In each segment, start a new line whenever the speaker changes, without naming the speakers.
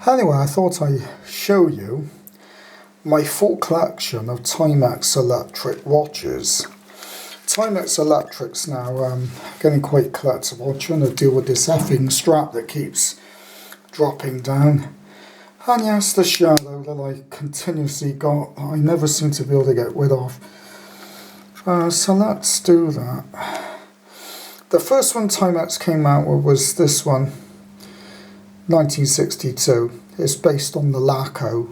Anyway, I thought I'd show you my full collection of Timex electric watches. Timex electrics now getting quite collectible. I'm trying to deal with this effing strap that keeps dropping down. And yes, the shadow that I continuously got, I never seem to be able to get rid of. So let's do that. The first one Timex came out with was this one, 1962. It's based on the LECKEY.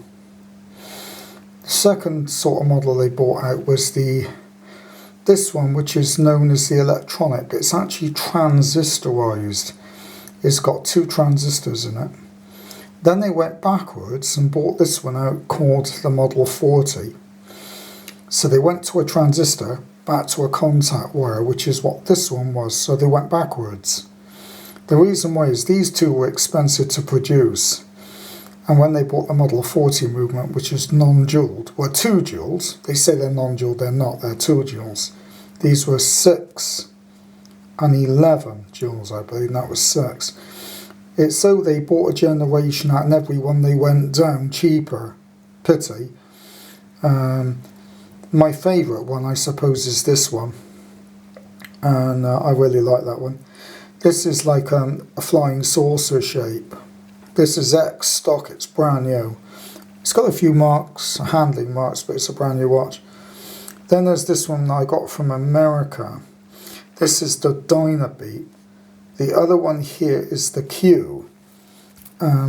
The second sort of model they brought out was this one, which is known as the electronic. It's actually transistorized. It's got 2 transistors in it. Then they went backwards and brought this one out called the Model 40. So they went to a transistor, back to a contact wire, which is what this one was, so they went backwards. The reason why is these two were expensive to produce, and when they bought the Model 40 movement, which is non-jeweled, well, 2 jewels, they say they're non-jeweled, they're not, they're 2 jewels. These were 6 and 11 jewels, I believe, and that was 6. It's so they bought a generation out and every one they went down cheaper. Pity. My favourite one, I suppose, is this one, and I really like that one. This is like a flying saucer shape. This is X stock, it's brand new. It's got a few marks, handling marks, but it's a brand new watch. Then there's this one I got from America. This is the Dynabeat. The other one here is the Q.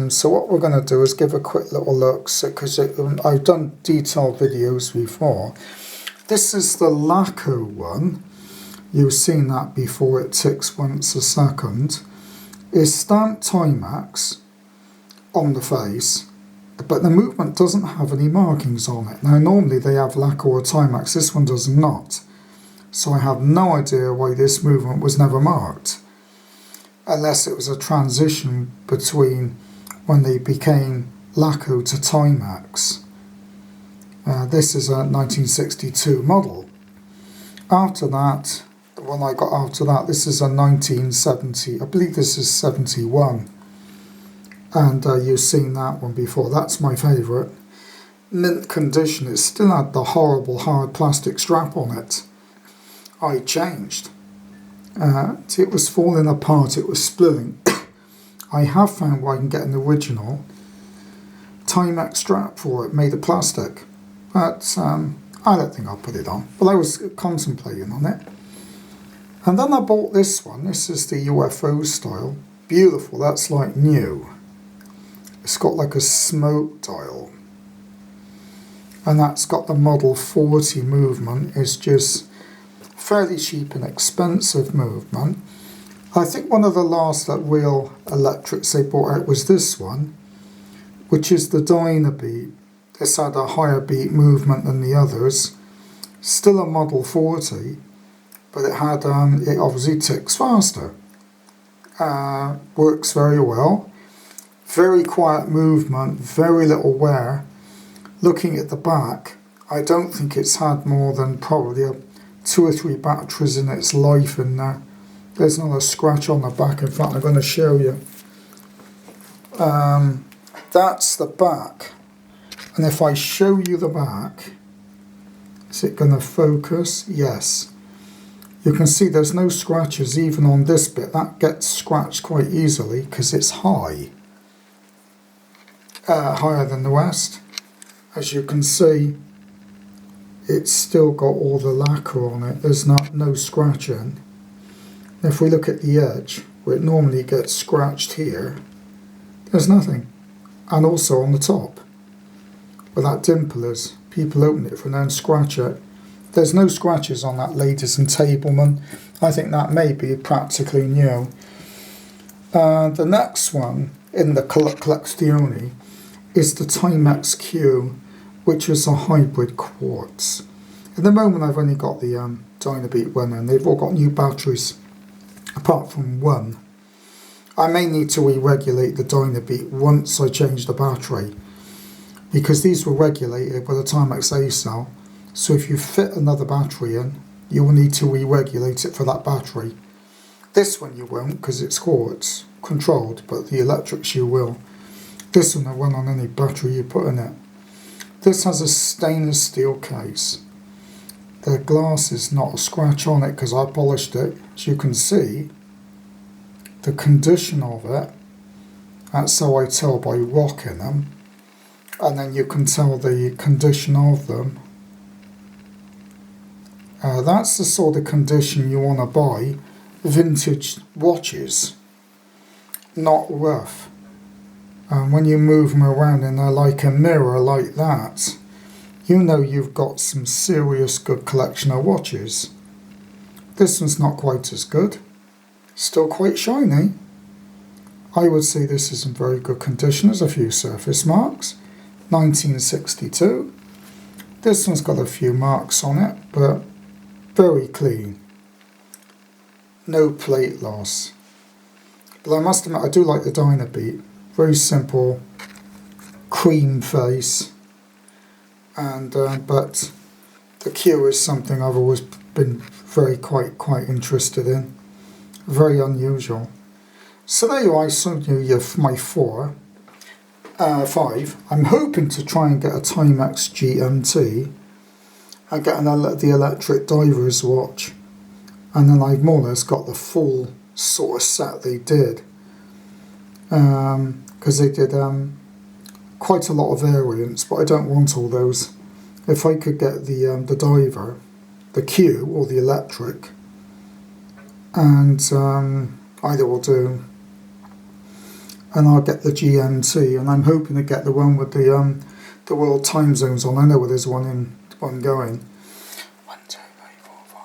So what we're going to do is give a quick little look, because I've done detailed videos before. This is the LECKEY one. You've seen that before, it ticks once a second. It's stamped Timex on the face, but the movement doesn't have any markings on it. Now normally they have LECKEY or Timex, this one does not. So I have no idea why this movement was never marked, unless it was a transition between when they became LECKEY to Timex. This is a 1962 model. After that, the one I got after that, this is a 1970, I believe this is 71. And you've seen that one before. That's my favourite. Mint condition. It still had the horrible hard plastic strap on it. I changed. It was falling apart, it was splitting. I have found where I can get an original Timex strap for it, made of plastic. But I don't think I'll put it on. But I was contemplating on it. And then I bought this one. This is the UFO style. Beautiful, that's like new. It's got like a smoke dial. And that's got the Model 40 movement. It's just fairly cheap and expensive movement. I think one of the last real electrics they brought out was this one, which is the Dynabeat. This had a higher beat movement than the others. Still a Model 40, but it had it obviously ticks faster. Works very well. Very quiet movement, very little wear. Looking at the back, I don't think it's had more than probably 2 or 3 batteries in its life in there. There's not a scratch on the back. In fact, I'm going to show you. That's the back. And if I show you the back, is it going to focus? Yes. You can see there's no scratches even on this bit. That gets scratched quite easily because it's high. Higher than the rest. As you can see, it's still got all the lacquer on it. There's no scratching. If we look at the edge, where it normally gets scratched here, there's nothing. And also on the top, where that dimple is, people open it and then scratch it. There's no scratches on that, ladies and tablemen. I think that may be practically new. The next one in the collezione is the Timex Q, which is a hybrid quartz. At the moment I've only got the Dynabeat one, and they've all got new batteries, apart from one. I may need to re-regulate the Dynabeat once I change the battery, because these were regulated by the Timex A cell, so if you fit another battery in, you will need to re-regulate it for that battery. This one you won't, because it's quartz controlled, but the electrics you will. This one will run on any battery you put in it. This has a stainless steel case. The glass is not a scratch on it because I polished it. As you can see, the condition of it, that's how I tell by rocking them. And then you can tell the condition of them. That's the sort of condition you want to buy vintage watches, not rough. And when you move them around and they're like a mirror like that, you know you've got some serious good collection of watches. This one's not quite as good, still quite shiny. I would say this is in very good condition. There's a few surface marks. 1962. This one's got a few marks on it, but very clean. No plate loss. But I must admit, I do like the Dynabeat. Very simple, cream face. And but the Q is something I've always been quite interested in. Very unusual. So there you are. I showed you my 5. I'm hoping to try and get a Timex GMT. I get the electric diver's watch, and then I've more or less got the full sort of set they did, because they did quite a lot of variants, but I don't want all those. If I could get the diver, the Q or the electric, and either will do, and I'll get the GMT, and I'm hoping to get the one with the world time zones on. I know there's one going. 1, 2, 3, 4, 5.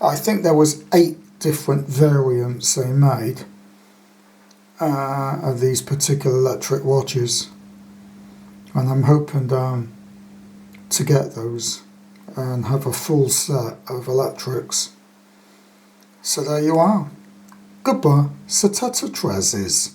I think there was 8 different variants they made of these particular electric watches, and I'm hoping to get those and have a full set of electrics. So there you are. Goodbye, Satata Trezes.